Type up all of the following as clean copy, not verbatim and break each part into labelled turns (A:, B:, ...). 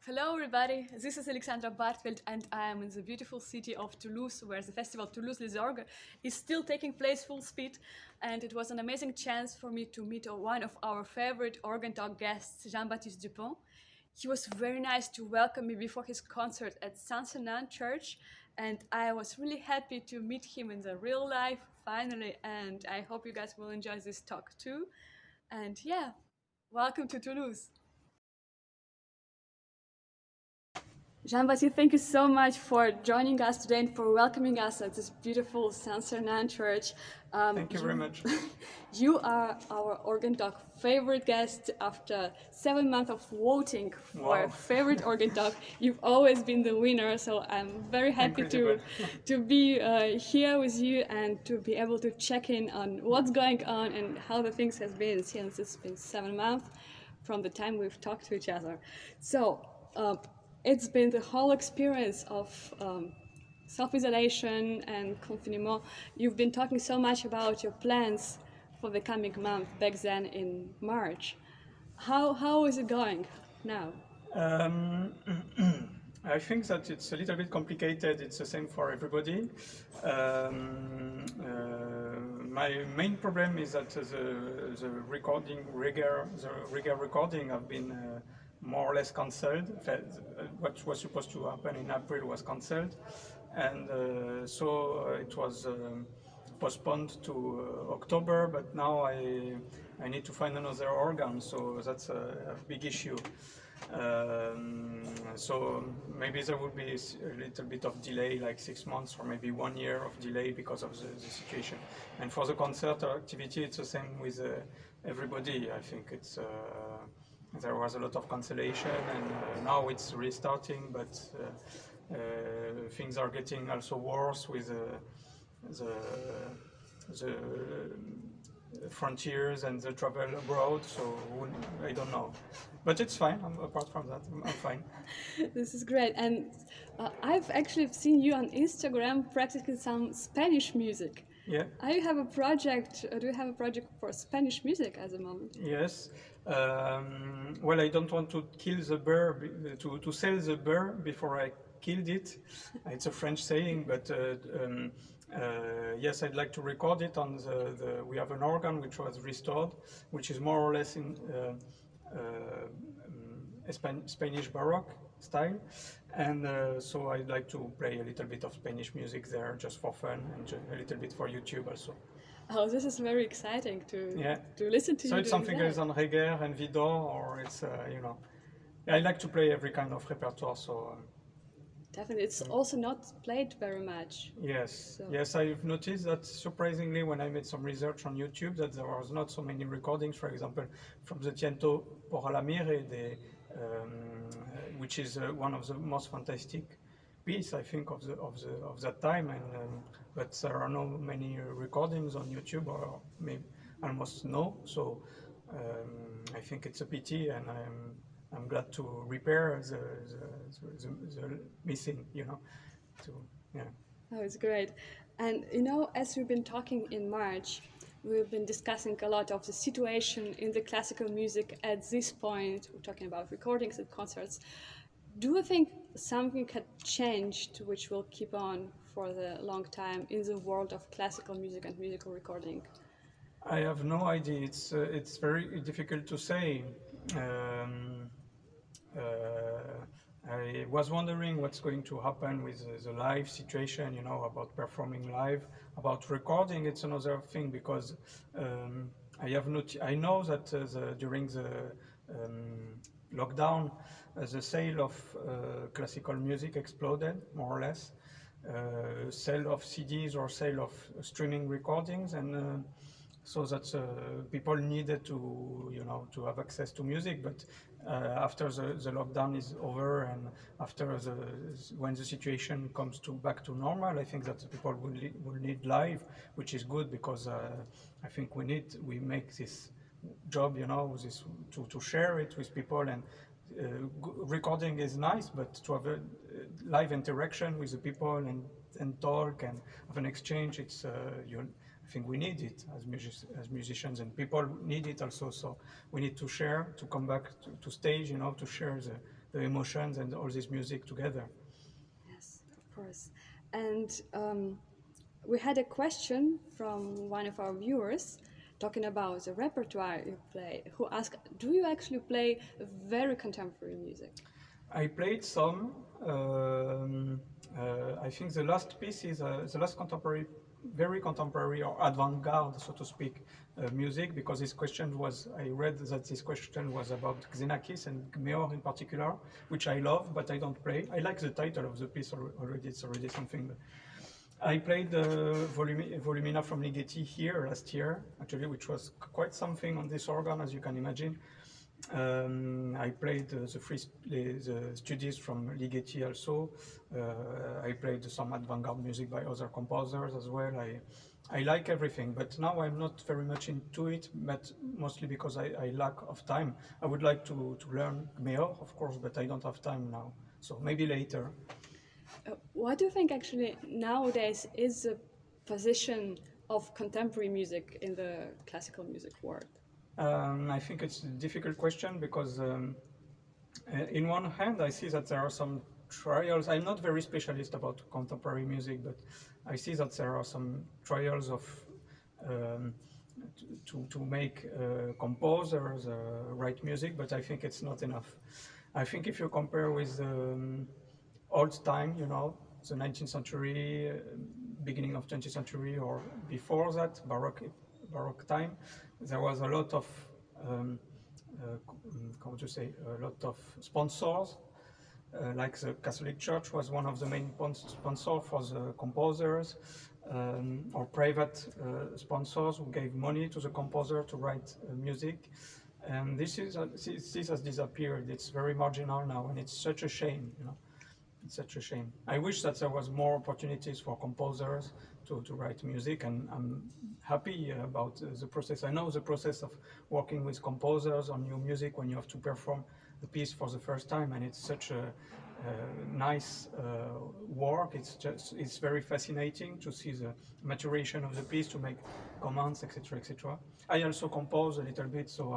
A: Hello, everybody. This is Alexandra Bartveld, and I am in the beautiful city of Toulouse, where the festival Toulouse Les Orgues is still taking place full speed. And it was an amazing chance for me to meet one of our favorite organ talk guests, Jean-Baptiste Dupont. He was very nice to welcome me before his concert at Saint-Senan Church, and I was really happy to meet him in the real life finally. And I hope you guys will enjoy this talk too. And yeah, welcome to Toulouse. Jean-Baptiste, thank you so much for joining us today and for welcoming us at this beautiful Saint-Sernin church.
B: Thank you very much.
A: You are our organ talk favorite guest after 7 months of voting for favorite organ talk. You've always been the winner, so I'm very happy to be here with you and to be able to check in on what's going on and how the things has been since it's been 7 months from the time we've talked to each other. So. It's been the whole experience of self-isolation and confinement. You've been talking so much about your plans for the coming month back then in March. How is it going now?
B: I think that it's a little bit complicated. It's the same for everybody. My main problem is that the regular recording have been more or less cancelled. What was supposed to happen in April was cancelled, and so it was postponed to October. But now I need to find another organ, so that's a big issue. So maybe there will be a little bit of delay, like 6 months or maybe 1 year of delay because of the situation. And for the concert activity, it's the same with everybody. I think it's there was a lot of cancellation, and now it's restarting, but things are getting also worse with the frontiers and the travel abroad, so I don't know. But it's fine, apart from that, I'm fine.
A: This is great, and I've actually seen you on Instagram practicing some Spanish music.
B: Yeah.
A: Do you have a project for Spanish music at the moment?
B: Yes. Well, I don't want to kill the bird, to sell the bird before I killed it. It's a French saying, but yes, I'd like to record it on we have an organ which was restored, which is more or less in Spanish Baroque style, and so I'd like to play a little bit of Spanish music there just for fun and a little bit for YouTube also.
A: Oh, this is very exciting to listen to.
B: So it's something that is on Reger and Vidor, or it's I like to play every kind of repertoire. So
A: definitely, it's also not played very much.
B: Yes, so. Yes, I've noticed that surprisingly when I made some research on YouTube that there was not so many recordings. For example, from the Tiento por la Mire, which is one of the most fantastic piece, I think, of that time, and but there are no many recordings on YouTube, or maybe almost no. So I think it's a pity, and I'm glad to repair the missing, yeah.
A: Oh, it's great. And as we've been talking in March, we've been discussing a lot of the situation in the classical music at this point. We're talking about recordings and concerts. Do you think something had changed which will keep on for the long time in the world of classical music and musical recording?
B: I have no idea. It's very difficult to say. I was wondering what's going to happen with the live situation, about performing live. About recording, it's another thing, because I know that during the lockdown, the sale of classical music exploded, more or less. Sale of CDs or sale of streaming recordings, and so that people needed to have access to music. But after the lockdown is over, and after when the situation comes back to normal, I think that people will need live, which is good, because I think we make this job, to share it with people, and recording is nice, but to have a live interaction with the people and talk and have an exchange, it's I think we need it as musicians, and people need it also. So we need to share, to come back to stage, to share the emotions and all this music together.
A: Yes, of course. And we had a question from one of our viewers talking about the repertoire you play, who asked, do you actually play very contemporary music?
B: I played some. I think the last piece is the last contemporary, very contemporary or avant-garde, so to speak, music, because this question was, I read that this question was about Xenakis and Gmeor in particular, which I love, but I don't play. I like the title of the piece already, it's already something. But I played Volumina from Ligeti here last year, actually, which was quite something on this organ, as you can imagine. I played the studies from Ligeti also. I played some avant-garde music by other composers as well. I like everything, but now I'm not very much into it, but mostly because I lack of time. I would like to learn Gmeor, of course, but I don't have time now. So maybe later.
A: What do you think actually nowadays is the position of contemporary music in the classical music world?
B: I think it's a difficult question because in one hand I see that there are some trials. I'm not very specialist about contemporary music, but I see that there are some trials of to make composers write music, but I think it's not enough. I think if you compare with old time, you know, the 19th century, beginning of 20th century, or before that, Baroque time, there was a lot of, how would you say, a lot of sponsors. Like the Catholic Church was one of the main sponsors for the composers, or private sponsors who gave money to the composer to write music. And this has disappeared. It's very marginal now, and it's such a shame, you know. It's such a shame. I wish that there was more opportunities for composers to write music, and I'm happy about the process. I know the process of working with composers on new music when you have to perform the piece for the first time, and it's such a nice work. It's very fascinating to see the maturation of the piece, to make comments, etc., etc. I also compose a little bit, so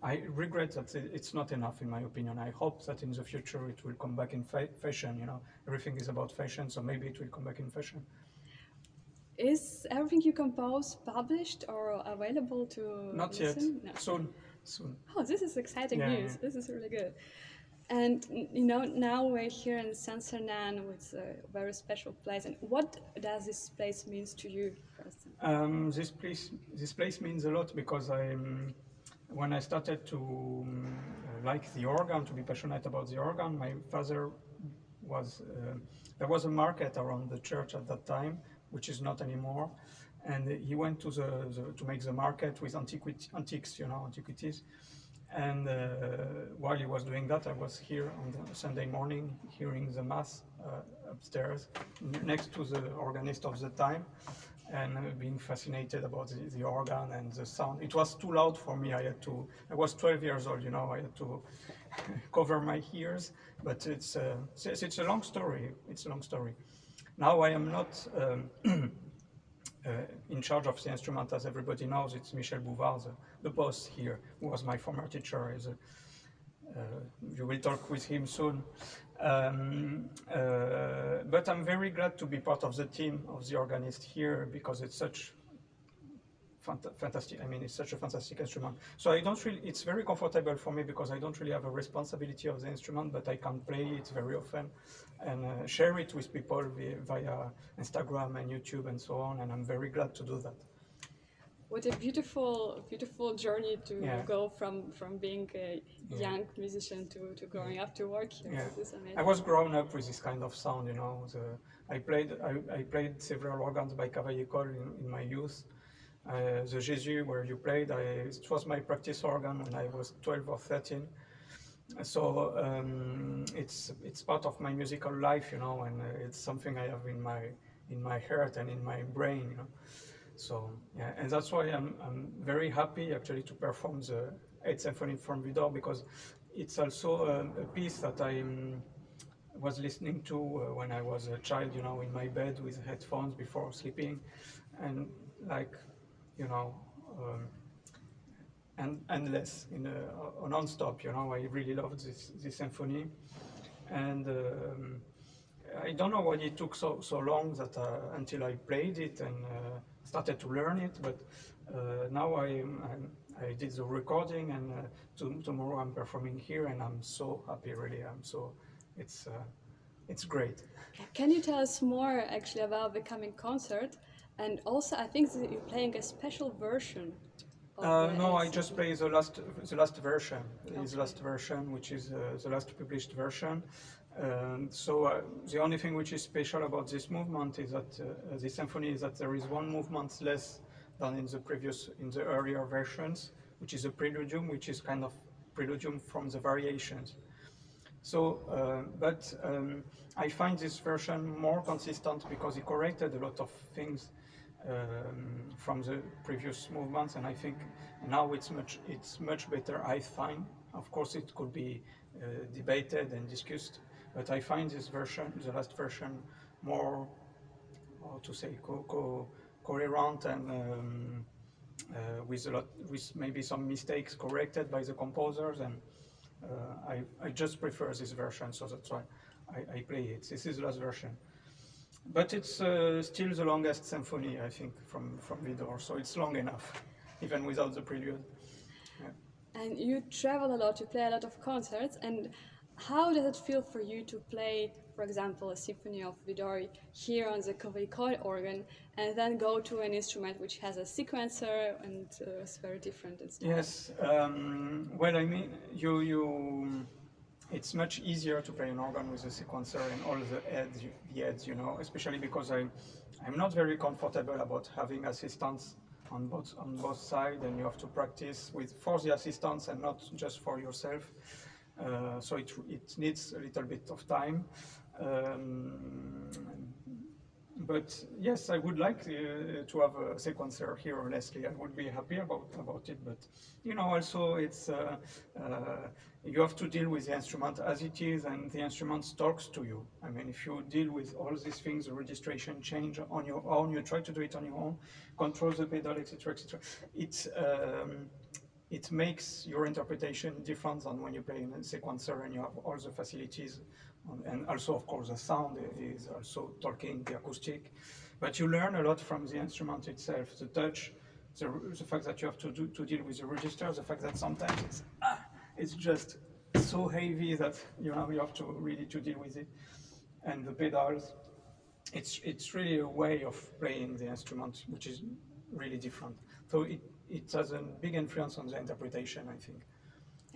B: I regret that it's not enough, in my opinion. I hope that in the future it will come back in fashion. You know, everything is about fashion, so maybe it will come back in fashion.
A: Is everything you compose published or available to
B: Not
A: listen?
B: yet.
A: No.
B: Soon.
A: Oh, this is exciting
B: Yeah,
A: news.
B: yeah.
A: This is really good. And you know, now we're here in Saint-Sernin, with a very special place. And what does this place mean to you, personally?
B: This place means a lot because when I started to like the organ, to be passionate about the organ, my father was there was a market around the church at that time, which is not anymore, and he went to to make the market with antiques, you know, antiquities. And while he was doing that, I was here on the Sunday morning hearing the mass upstairs next to the organist of the time, and being fascinated about the organ and the sound. It was too loud for me. I was 12 years old, you know, I had to cover my ears, but it's a long story. It's a long story. Now I am not in charge of the instrument, as everybody knows. It's Michel Bouvard, the boss here, who was my former teacher. You will talk with him soon. But I'm very glad to be part of the team of the organist here, because it's such fantastic. I mean, it's such a fantastic instrument. So it's very comfortable for me, because I don't really have a responsibility of the instrument, but I can play it very often and share it with people via Instagram and YouTube and so on. And I'm very glad to do that.
A: What a beautiful, beautiful journey to go from being a young musician to growing up to work here.
B: Yeah.
A: This is amazing.
B: I was grown up with this kind of sound, you know. I played several organs by Cavaille-Coll in my youth. The Jésus, where you played, it was my practice organ when I was 12 or 13. So it's part of my musical life, you know, and it's something I have in my heart and in my brain, you know. So yeah, and that's why I'm very happy actually to perform the 8th Symphony from Vidor, because it's also a piece that I was listening to when I was a child, you know, in my bed with headphones before sleeping, and like, you know, and endless, non-stop. I really loved this symphony, and I don't know why it took so long that until I played it and started to learn it. But now I did the recording, and tomorrow I'm performing here, and I'm so happy. Really, it's great.
A: Can you tell us more actually about the coming concert? And also, I think that you're playing a special version.
B: No, I just play the last version. His last version, which is the last published version. So the only thing which is special about this movement is that the symphony is that there is one movement less than in the earlier versions, which is a preludium, which is kind of preludium from the variations. So, but I find this version more consistent because he corrected a lot of things from the previous movements, and I think now it's much better. I find, of course, it could be debated and discussed, but I find this version, the last version, more, how to say, coherent and with maybe some mistakes corrected by the composers, and I just prefer this version, so that's why I play it. This is the last version. But it's still the longest symphony, I think, from Widor, so it's long enough, even without the prelude. Yeah.
A: And you travel a lot, you play a lot of concerts, and how does it feel for you to play, for example, a symphony of Widor here on the Cavaille-Coll organ, and then go to an instrument which has a sequencer and it's very different and stuff?
B: Yes, well, I mean, it's much easier to play an organ with a sequencer and all the heads, especially because I'm not very comfortable about having assistants on both sides, and you have to practice for the assistants and not just for yourself. So it needs a little bit of time. But yes, I would like to have a sequencer here, honestly. I would be happy about it. But also it's you have to deal with the instrument as it is, and the instrument talks to you. I mean, if you deal with all these things, the registration change on your own, you try to do it on your own, control the pedal, etc., etc. It makes your interpretation different than when you play in a sequencer and you have all the facilities. And also, of course, the sound is also talking, the acoustic. But you learn a lot from the instrument itself, the touch, the fact that you have to deal with the register, the fact that sometimes it's just so heavy that you have to really deal with it. And the pedals, it's really a way of playing the instrument, which is really different. So it has a big influence on the interpretation, I think.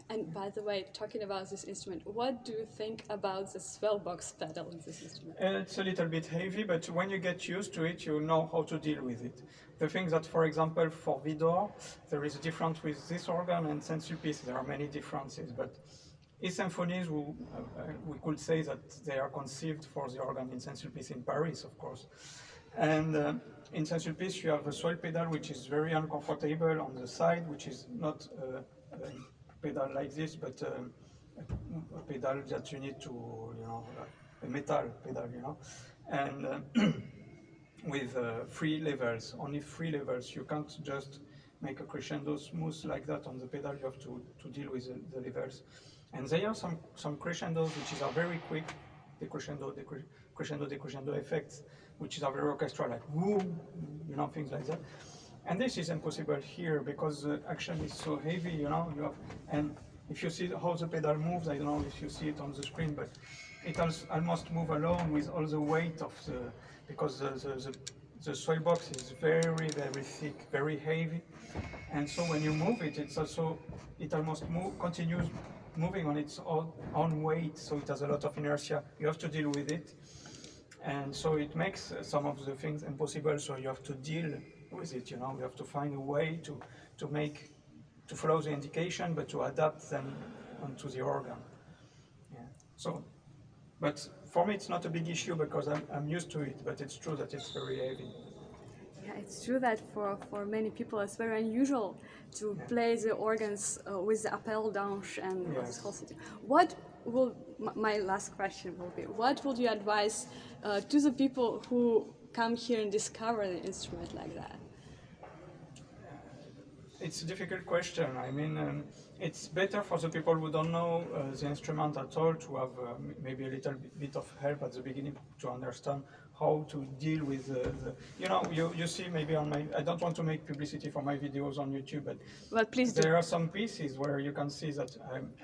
A: And by the way, talking about this instrument, what do you think about the swell box pedal in this instrument?
B: It's a little bit heavy, but when you get used to it, you know how to deal with it. The thing that, for example, for Widor, there is a difference with this organ and Saint-Sulpice. There are many differences, but his symphonies, we could say that they are conceived for the organ in Saint-Sulpice in Paris, of course. And in Saint-Sulpice, you have a swell pedal, which is very uncomfortable on the side, which is not pedal like this, but a pedal that you need to, a metal pedal, and with 3 levels, only 3 levels. You can't just make a crescendo smooth like that on the pedal. You have to deal with the levels. And there are some crescendos which are very quick, decrescendo effects, which are very orchestral, like boom, things like that. And this is impossible here because the action is so heavy, and if you see how the pedal moves, I don't know if you see it on the screen, but it almost moves alone with all the weight of because the swell box is very, very thick, very heavy, and so when you move it, it almost continues moving on its own weight, so it has a lot of inertia. You have to deal with it, and so it makes some of the things impossible, so you have to deal with it, you have to find a way to follow the indication, but to adapt them onto the organ. Yeah. So, but for me it's not a big issue because I'm used to it, but it's true that it's very heavy.
A: Yeah, it's true that for many people it's very unusual to play the organs with the appel d'anche and this whole thing. My last question will be, what would you advise to the people who come here and discover the instrument like that?
B: It's a difficult question. I mean, it's better for the people who don't know the instrument at all to have maybe a little bit of help at the beginning to understand how to deal with you know, you see maybe on my, I don't want to make publicity for my videos on YouTube, but
A: Well, please do.
B: there are some pieces where you can see that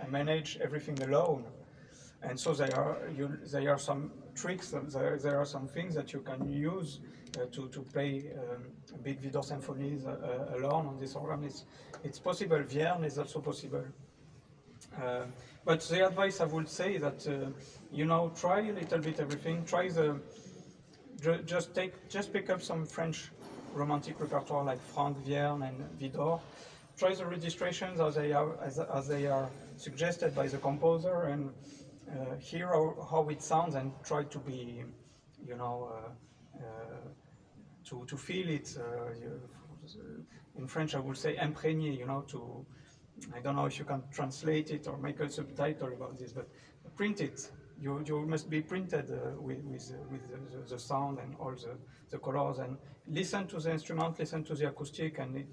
B: I manage everything alone. And so there are some tricks, there are some things that you can use to play big video symphonies alone on this organ. It's possible. Vierne is also possible. But the advice I would say that you know, try a little bit everything. Try just pick up some French romantic repertoire like Franck, Vierne, and Widor. Try the registrations as they are suggested by the composer, and hear how it sounds, and try to be, you know, to feel it. In French, I would say imprégné. You know, I don't know if you can translate it or make a subtitle about this, but print it. You must be printed with the sound and all the colors, and listen to the instrument, listen to the acoustic, and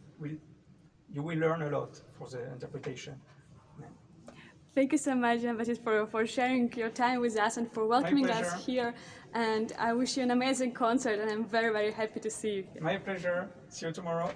B: you will learn a lot for the interpretation.
A: Thank you so much, Jean-Baptiste, for sharing your time with us and for welcoming us here. And I wish you an amazing concert, and I'm very, very happy to see you here.
B: My pleasure. See you tomorrow.